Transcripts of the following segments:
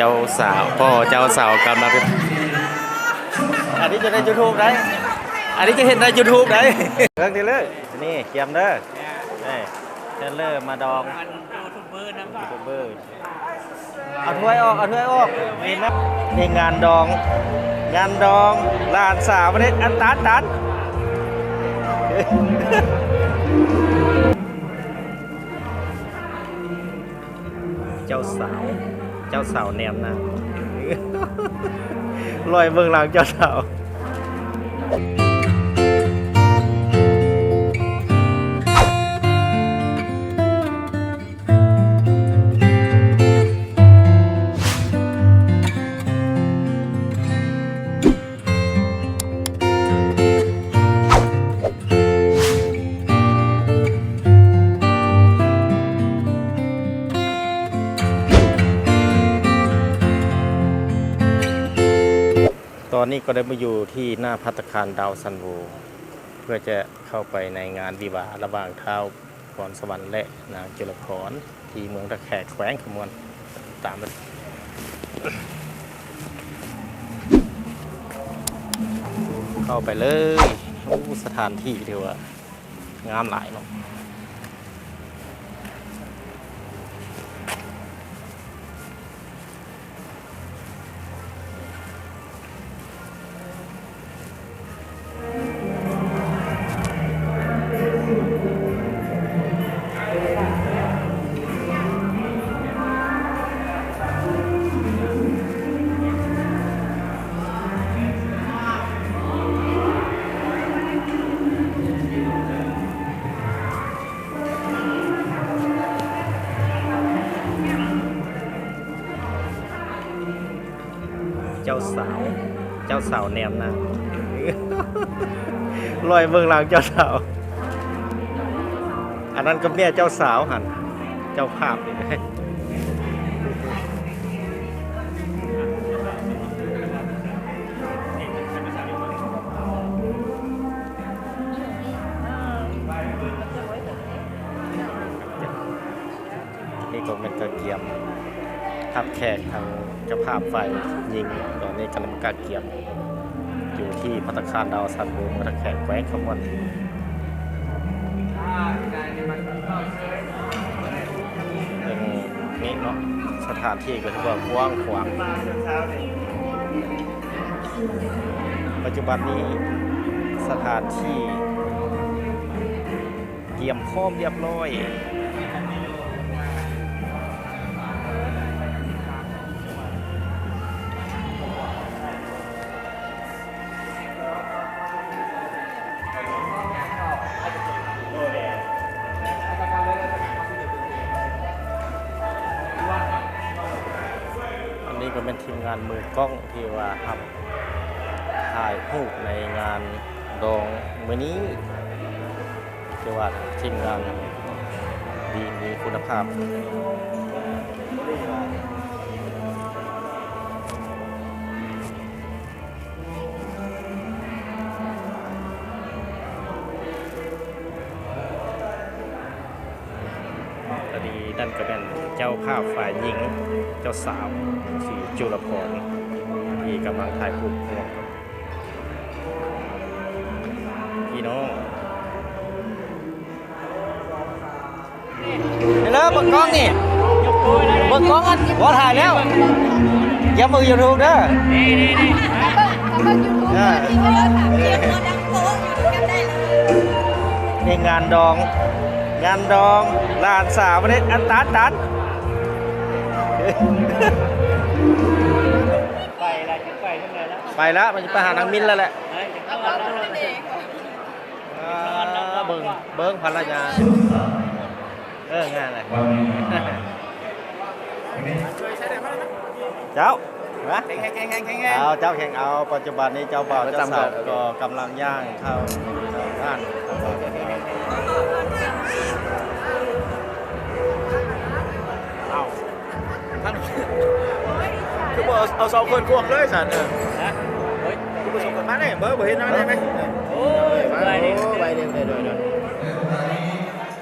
เจ้าสาวพ่อเจ้าสาวกำลังเป็นอันนี้จะได้ YouTube ได้อันนี้จะเห็นใน YouTube ได้เรื่องนี้เลยนี่เกียมเด้อนี่เทเลอร์มาดองยูทูบเบอร์เอาถ้วยออกนี่นะนี่งานดองลานสาววันนี้อันตันเจ้าสาวแนมนะลอยเบื้องหลังเจ้าสาวตอนนี้ก็ได้มาอยู่ที่หน้าภัตตาคารดาวซันโวเพื่อจะเข้าไปในงานวิวาห์ระหว่างท้าวพรสวรรค์และนางจุลพรที่เมืองตะแขกแขวงขมวนตามเลยเข้าไปเลยสถานที่ที่ว่างามหลายเนาะเจ้าสาวแนมนะลอยเบื้องหลังเจ้าสาวอันนั้นก็เมียเจ้าสาวหันเจ้าภาพนี่นี่ก็เป็นกระเกียมทับแขกทางเจ้าภาพไฟยิงตอนนี้กำลังการเกียมอยู่ที่ภัตตาคารดาวซันโวเมืองตะแขกแขวงขมวนนี่เนาะสถานที่ก็ถือว่ากว้างขวางปัจจุบันนี้สถานที่เตรียมพร้อมเรียบร้อยนี่ก็เป็นทีมงานมือกล้องที่ว่าทำถ่ายรูปในงานดองมื้อนี้ที่ว่าทีมงานดีมีคุณภาพตอนนี้นั่นก็เป็นเจ้าภาพฝ่ายหญิงเจ้าสาวสีจุลพรที่กำลังถ่ายรูปร่วมกับพี่น้องเห็นแล้วเบิกกล้องนี่เบิกกล้องพอถ่ายแล้วอย่ามือยูทูบเด้อนี่งานดองลานสาววันนี้อันตันไปแล้วมันจะไปหานางมินแล้วแหละเบิ้งภรรยางานอะไรเจ้าเอาเจ้าแข่งเอาปัจจุบันนี้เจ้าบ่าวเจ้าสาวก็กำลังย่างเข้าบ้านคือเอาสองคนควงเลยสันคือผสมกันมาเนี่ยเบอร์เห็นอะไรไหมโอ้ยใบเดียวเลย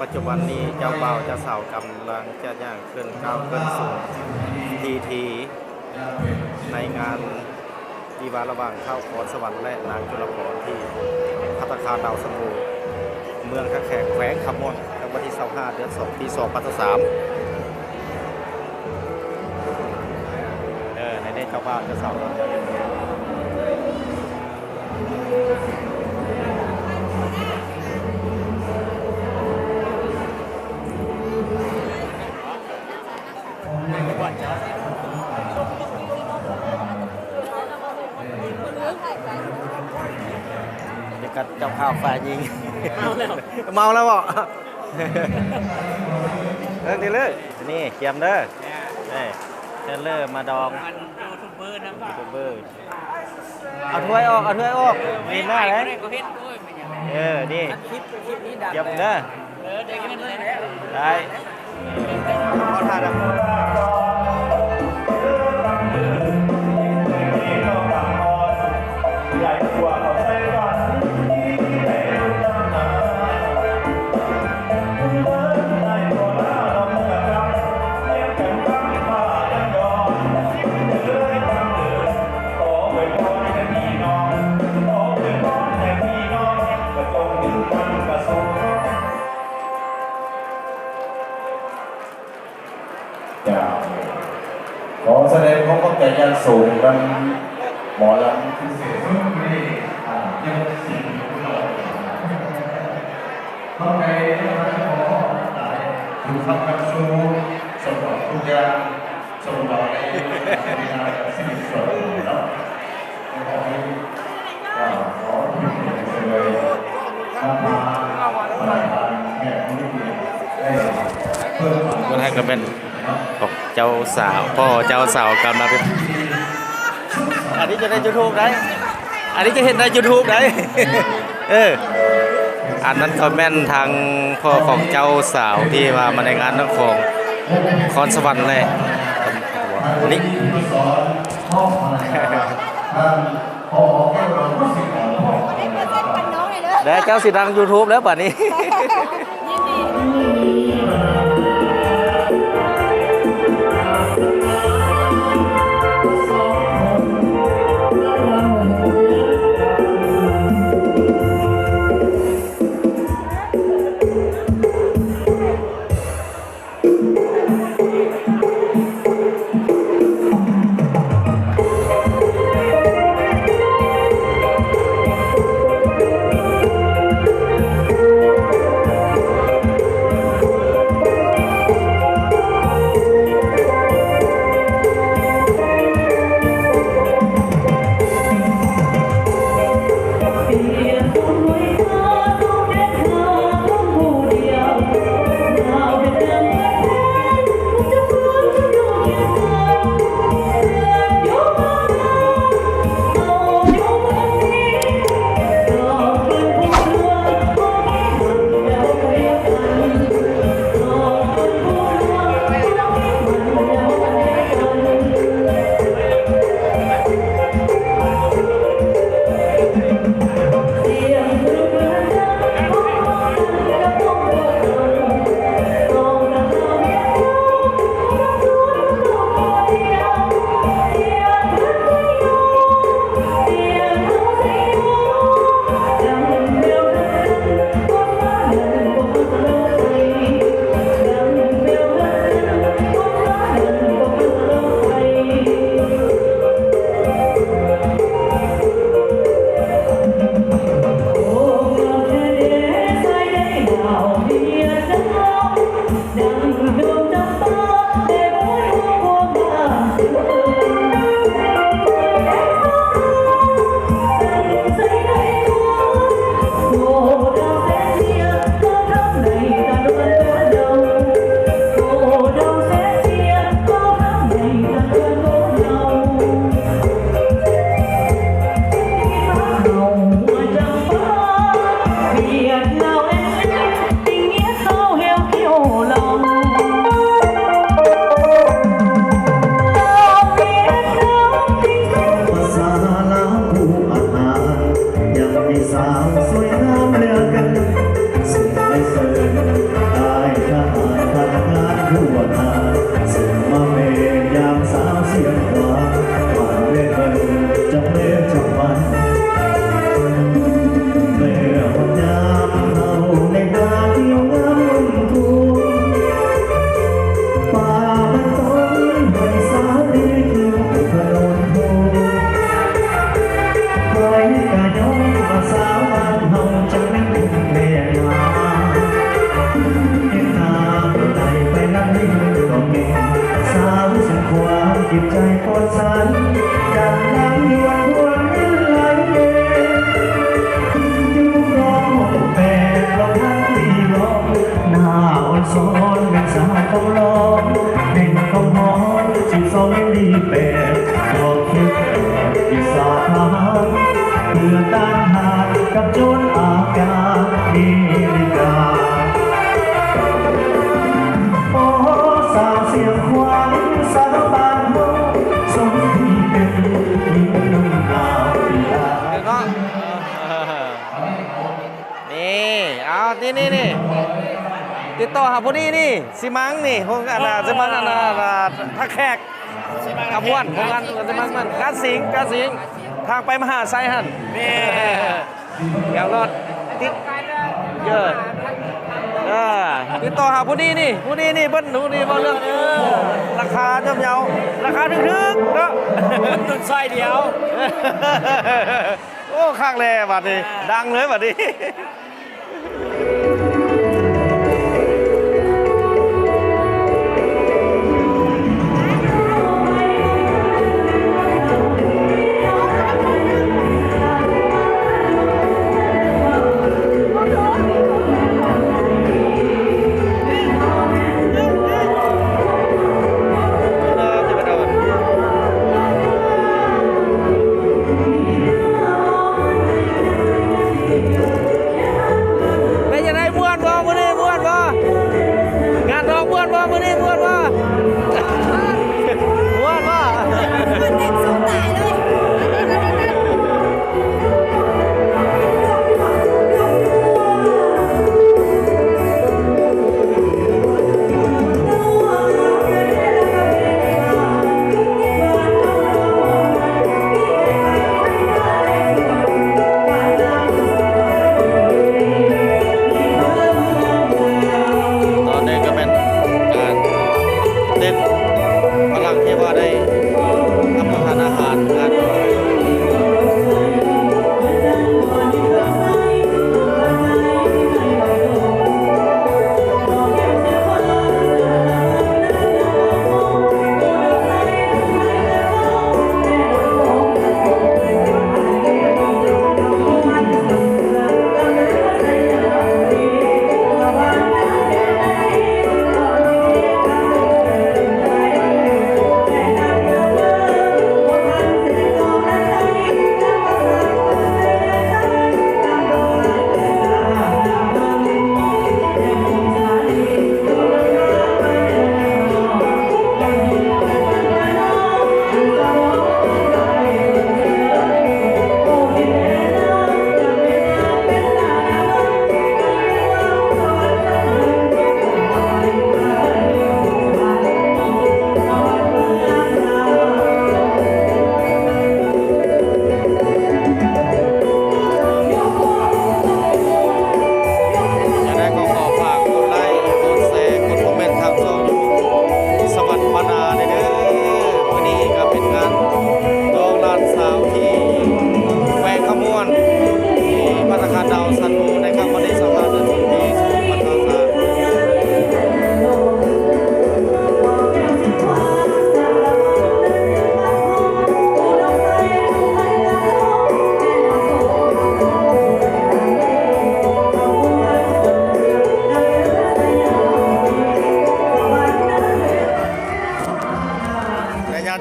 ปัจจุบันนี้เจ้าบ่าวเจ้าสาวกำลังจะย่างขึ้นก้าวขึ้นสู่ที ในงานดีวาระหว่างข้าวคอนสวรรค์และนางจุฬาภรณ์ที่ภัตตาคารดาวสมบูรณ์เมืองท่าแขกแขวงคำม่วนวันที่25 เดือน 2 ปี 2023ในเด็กเจ้าบ้านจะเสาแล้วนี่ก็เจ้าภาพฝ่ายยิงเมาแล้วบอกนี่เลยนี่เกียมเด้อนี่เทเลอร์มาดองยูทูบเบอร์นะยูทูบเบอร์เอาถ้วยออกมีหน้าเลยนี่เกียมเด้อได้ขอทานนะขอแสดงความเข้าใจอย่างสูงกันหมอลำพิเศษสุดที่ยังสิ่งที่เราเข้าใจถูกทำกันสู้สำหรับทุกอย่างสำหรับในงานสิ่งสดแล้วขอให้ขอที่เลยมาแห่งนี้ได้เพิ่มความ ให้ก็เป็นเจ้าสาวพ่อเจ้าสาวกำลังเป็นอันนี้จะได้ YouTube ได้อันนี้จะเห็นใน YouTube ได้อันนั้นคอมเมนต์ทางพ่อของเจ้าสาวที่มาในงานของคอนสวรรค์เลยนี่ได้เจ้าสิดัง YouTube แล้วป่ะนี้ทั่วทางซึ่งมาเมยามสาวเสียงหวาน สันดังน้ำยวนวนไหลอยู่ร้องหมดแปดเราทั้งตีร้องหน้าอ่อนซ้อนเป็นสาวต้องร้องเป็นต้องหอม12ไม่ดีแปดรอคิดอีสานทหารเพื่อต้านทานกับโจรอากาศดีดีกาโอ้สาวเสียงขวางสารบานโมสมที่เป็นยิ่งนุ่มลาวปีลา แล้วก็นี่เอานี่ติดต่อหาผู้นี้นี่สิมังนี่พวกอันน่ะสิมังอันน่ะทักแขกขบวนพวกอันสิมังมันกาสิงทางไปมหาไซหันนี่อย่างรถติดเยอะติดต่อหาผู้นี้นี่เบิ้ลหนูนี่บ่เรื่องราคาย่อมเยาราคาถึกๆเนาะต้นไส้เดียวโอ้ข้างแลบัดนี้ดังเลยบัดนี้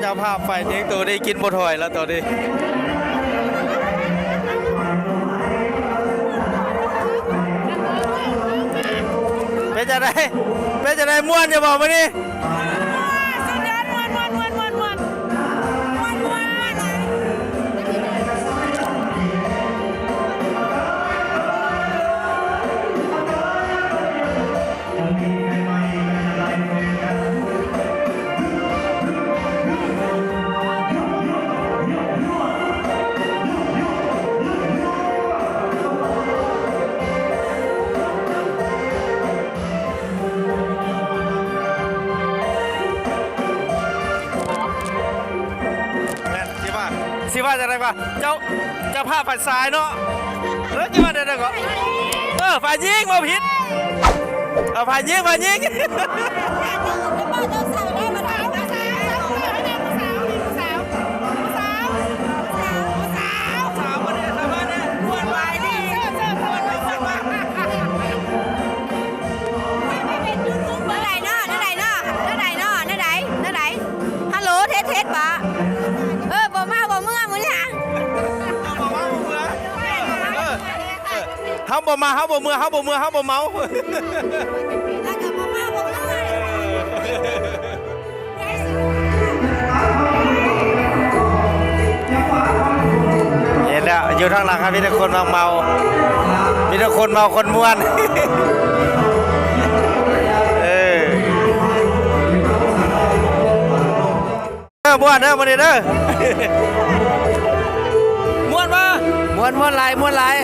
เจ้าภาพไฟเลี้ยงตัวได้กินบดหอยแล้วตัวนี้เป็นจะได้ม้วนจะบอกมาดิสิว่าจะได้ปะเจ้าภาพฝ่ายซ้ายเนาะแล้วจะว่าได้ก็ฝ่ายยิงมาผิดฝ่ายยิง เขาบ่มาเขาบ่เมื่อเขาบ่เมื่อเขาบ่เมา แล้วกับมาม่าบอกเลยได้สิ เห็นแล้วอยู่ทางหลังครับมีแต่คนเมามีแต่คนเมาคนม่วน ม่วนเด้อมาเด้อ ม่วนปะม่วนหลายม่วนหลาย